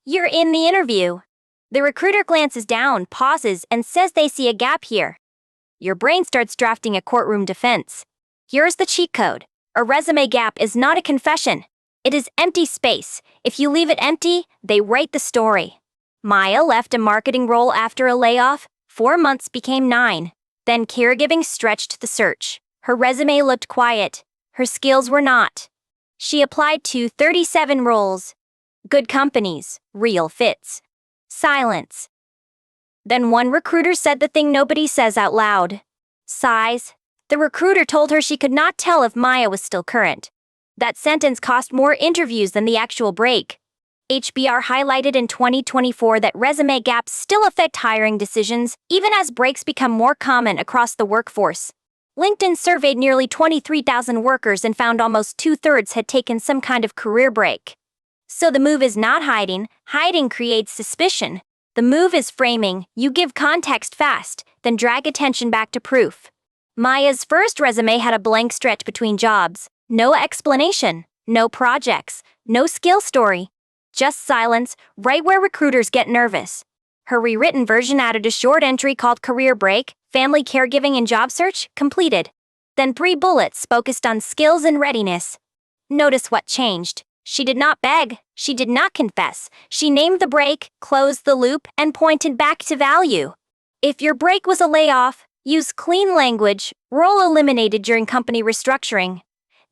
You're in the interview. The recruiter glances down, pauses, and says they see a gap here. Your brain starts drafting a courtroom defense. Here's the cheat code. A resume gap is not a confession. It is empty space. If you leave it empty, they write the story. Maya left a marketing role after a layoff. 4 months became 9. Then caregiving stretched the search. Her resume looked quiet. Her skills were not. She applied to 37 roles. Good companies, real fits. Silence. Then one recruiter said the thing nobody says out loud. Sighs. The recruiter told her she could not tell if Maya was still current. That sentence cost more interviews than the actual break. HBR highlighted in 2024 that resume gaps still affect hiring decisions, even as breaks become more common across the workforce. LinkedIn surveyed nearly 23,000 workers and found almost 2/3 had taken some kind of career break. So the move is not hiding. Hiding creates suspicion. The move is framing. You give context fast, then drag attention back to proof. Maya's first resume had a blank stretch between jobs. No explanation, no projects, no skill story. Just silence, right where recruiters get nervous. Her rewritten version added a short entry called Career Break, Family Caregiving and Job Search, completed. Then 3 bullets focused on skills and readiness. Notice what changed. She did not beg, she did not confess. She named the break, closed the loop, and pointed back to value. If your break was a layoff, use clean language, role eliminated during company restructuring.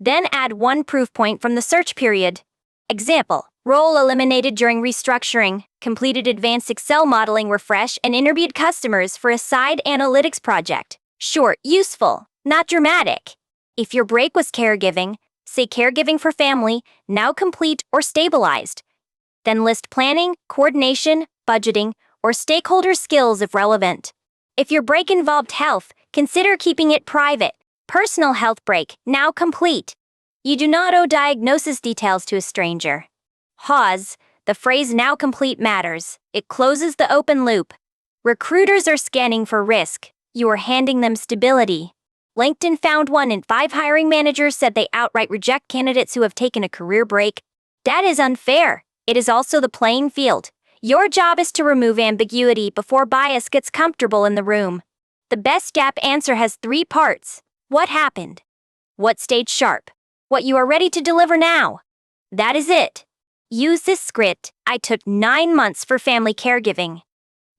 Then add 1 proof point from the search period. Example, role eliminated during restructuring, completed advanced Excel modeling refresh, and interviewed customers for a side analytics project. Short, useful, not dramatic. If your break was caregiving, say caregiving for family, now complete or stabilized. Then list planning, coordination, budgeting, or stakeholder skills if relevant. If your break involved health, consider keeping it private. Personal health break, now complete. You do not owe diagnosis details to a stranger. Pause. The phrase now complete matters. It closes the open loop. Recruiters are scanning for risk. You are handing them stability. LinkedIn found 1 in 5 hiring managers said they outright reject candidates who have taken a career break. That is unfair. It is also the playing field. Your job is to remove ambiguity before bias gets comfortable in the room. The best gap answer has 3 parts. What happened? What stayed sharp? What you are ready to deliver now? That is it. Use this script. I took 9 months for family caregiving.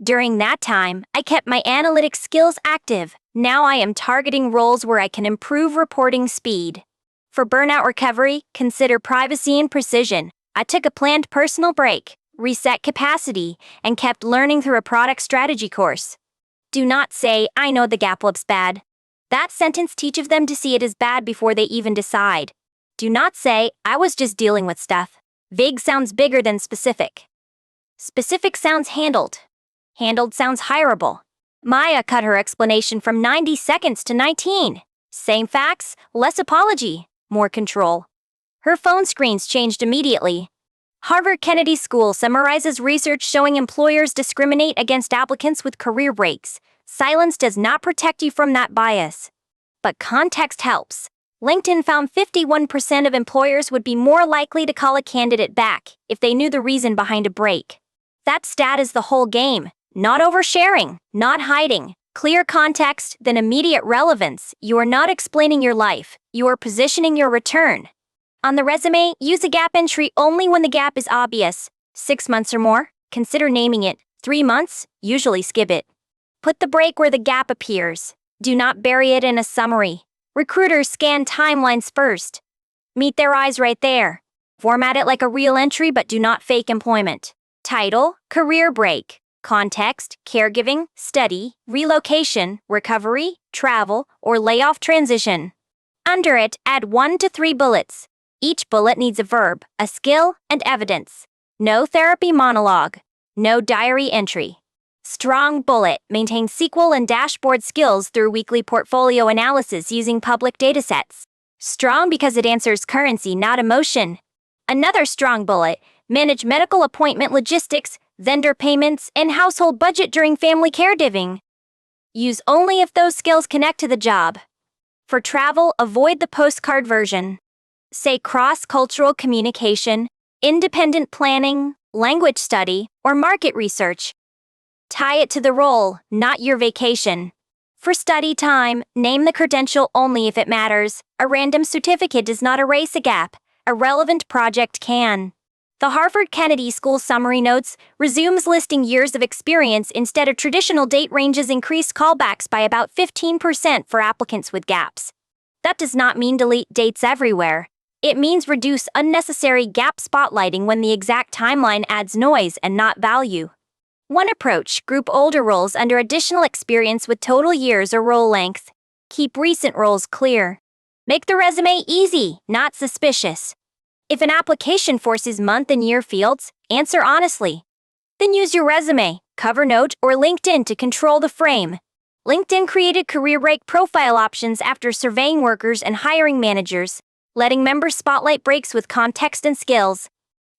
During that time, I kept my analytics skills active. Now I am targeting roles where I can improve reporting speed. For burnout recovery, consider privacy and precision. I took a planned personal break, reset capacity, and kept learning through a product strategy course. Do not say, I know the gap looks bad. That sentence teaches them to see it as bad before they even decide. Do not say, I was just dealing with stuff. Vague sounds bigger than specific. Specific sounds handled. Handled sounds hireable. Maya cut her explanation from 90 seconds to 19. Same facts, less apology, more control. Her phone screens changed immediately. Harvard Kennedy School summarizes research showing employers discriminate against applicants with career breaks. Silence does not protect you from that bias. But context helps. LinkedIn found 51% of employers would be more likely to call a candidate back if they knew the reason behind a break. That stat is the whole game. Not oversharing, not hiding. Clear context, then immediate relevance. You are not explaining your life. You are positioning your return. On the resume, use a gap entry only when the gap is obvious. 6 months or more, consider naming it. 3 months, usually skip it. Put the break where the gap appears. Do not bury it in a summary. Recruiters scan timelines first. Meet their eyes right there. Format it like a real entry but do not fake employment. Title, career break. Context, caregiving, study, relocation, recovery, travel, or layoff transition. Under it, add 1 to 3 bullets. Each bullet needs a verb, a skill, and evidence. No therapy monologue. No diary entry. Strong bullet, maintain SQL and dashboard skills through weekly portfolio analysis using public datasets. Strong because it answers currency, not emotion. Another strong bullet, manage medical appointment logistics, vendor payments, and household budget during family caregiving. Use only if those skills connect to the job. For travel, avoid the postcard version. Say cross-cultural communication, independent planning, language study, or market research. Tie it to the role, not your vacation. For study time, name the credential only if it matters. A random certificate does not erase a gap. A relevant project can. The Harvard Kennedy School summary notes resumes listing years of experience instead of traditional date ranges. Increased callbacks by about 15% for applicants with gaps. That does not mean delete dates everywhere. It means reduce unnecessary gap spotlighting when the exact timeline adds noise and not value. One approach: group older roles under additional experience with total years or role length. Keep recent roles clear. Make the resume easy, not suspicious. If an application forces month and year fields, answer honestly. Then use your resume, cover note, or LinkedIn to control the frame. LinkedIn created career break profile options after surveying workers and hiring managers, letting members spotlight breaks with context and skills.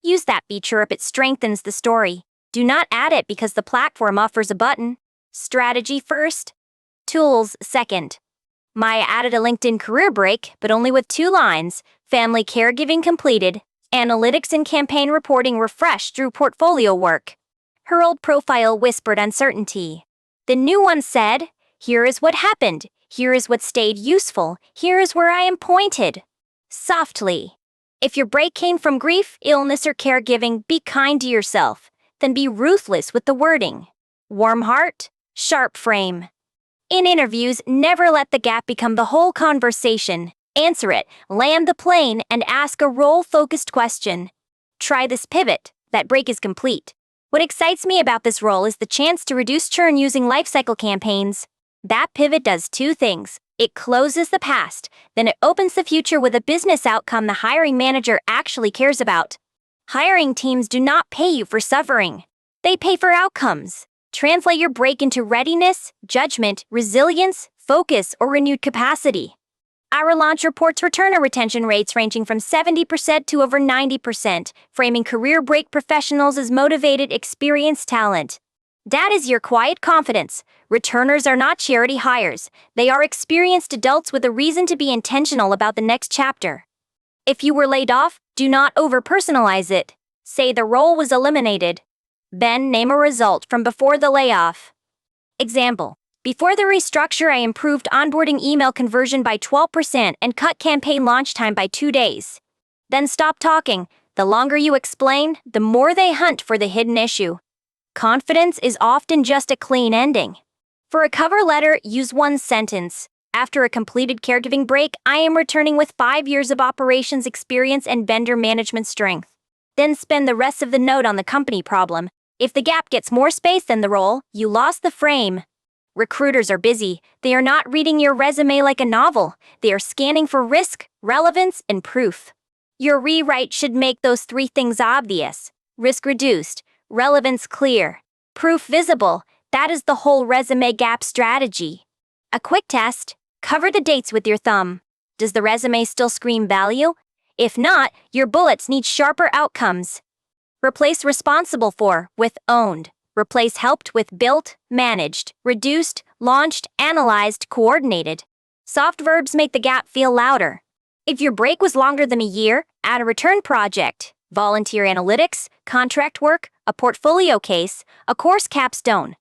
Use that feature if it strengthens the story. Do not add it because the platform offers a button. Strategy first. Tools second. Maya added a LinkedIn career break, but only with 2 lines. Family caregiving completed. Analytics and campaign reporting refreshed through portfolio work. Her old profile whispered uncertainty. The new one said, "Here is what happened. Here is what stayed useful. Here is where I am pointed." Softly. If your break came from grief, illness, or caregiving, be kind to yourself. Then be ruthless with the wording. Warm heart, sharp frame. In interviews, never let the gap become the whole conversation. Answer it, land the plane, and ask a role-focused question. Try this pivot. That break is complete. What excites me about this role is the chance to reduce churn using lifecycle campaigns. That pivot does 2 things. It closes the past, then it opens the future with a business outcome the hiring manager actually cares about. Hiring teams do not pay you for suffering. They pay for outcomes. Translate your break into readiness, judgment, resilience, focus, or renewed capacity. Our launch reports returner retention rates ranging from 70% to over 90%, framing career break professionals as motivated, experienced talent. That is your quiet confidence. Returners are not charity hires. They are experienced adults with a reason to be intentional about the next chapter. If you were laid off, do not over-personalize it. Say the role was eliminated. Then name a result from before the layoff. Example: before the restructure, I improved onboarding email conversion by 12% and cut campaign launch time by 2 days. Then stop talking. The longer you explain, the more they hunt for the hidden issue. Confidence is often just a clean ending. For a cover letter, use 1 sentence. After a completed caregiving break, I am returning with 5 years of operations experience and vendor management strength. Then spend the rest of the note on the company problem. If the gap gets more space than the role, you lost the frame. Recruiters are busy. They are not reading your resume like a novel. They are scanning for risk, relevance, and proof. Your rewrite should make those 3 things obvious. Risk reduced, relevance clear, proof visible. That is the whole resume gap strategy. A quick test: cover the dates with your thumb. Does the resume still scream value? If not, your bullets need sharper outcomes. Replace responsible for with owned. Replace helped with built, managed, reduced, launched, analyzed, coordinated. Soft verbs make the gap feel louder. If your break was longer than a year, add a return project, volunteer analytics, contract work, a portfolio case, a course capstone.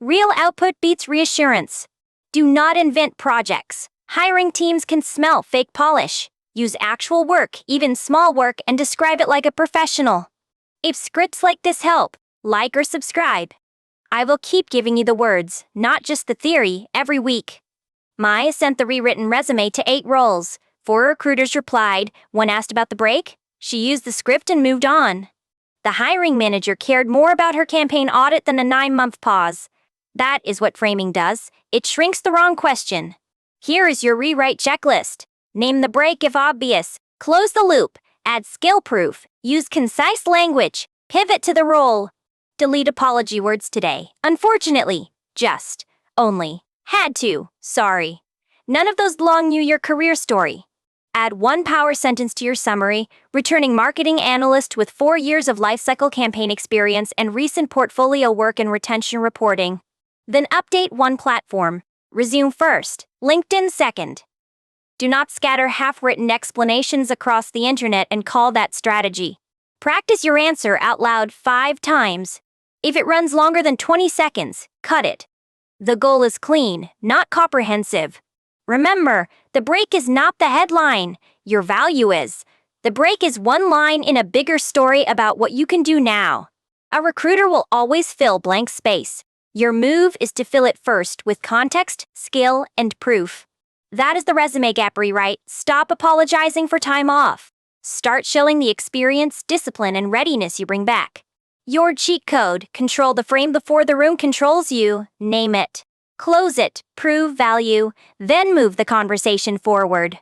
Real output beats reassurance. Do not invent projects. Hiring teams can smell fake polish. Use actual work, even small work, and describe it like a professional. If scripts like this help, like or subscribe. I will keep giving you the words, not just the theory, every week. Maya sent the rewritten resume to 8 roles. 4 recruiters replied. 1 asked about the break. She used the script and moved on. The hiring manager cared more about her campaign audit than a 9-month pause. That is what framing does. It shrinks the wrong question. Here is your rewrite checklist. Name the break if obvious. Close the loop. Add skill proof. Use concise language. Pivot to the role. Delete apology words today. Unfortunately. Just. Only. Had to. Sorry. None of those long New Year career story. Add 1 power sentence to your summary. Returning marketing analyst with 4 years of lifecycle campaign experience and recent portfolio work and retention reporting. Then update 1 platform. Resume first. LinkedIn second. Do not scatter half-written explanations across the internet and call that strategy. Practice your answer out loud 5 times. If it runs longer than 20 seconds, cut it. The goal is clean, not comprehensive. Remember, the break is not the headline. Your value is. The break is one line in a bigger story about what you can do now. A recruiter will always fill blank space. Your move is to fill it first with context, skill, and proof. That is the resume gap rewrite. Stop apologizing for time off. Start showing the experience, discipline, and readiness you bring back. Your cheat code: control the frame before the room controls you. Name it. Close it, prove value, then move the conversation forward.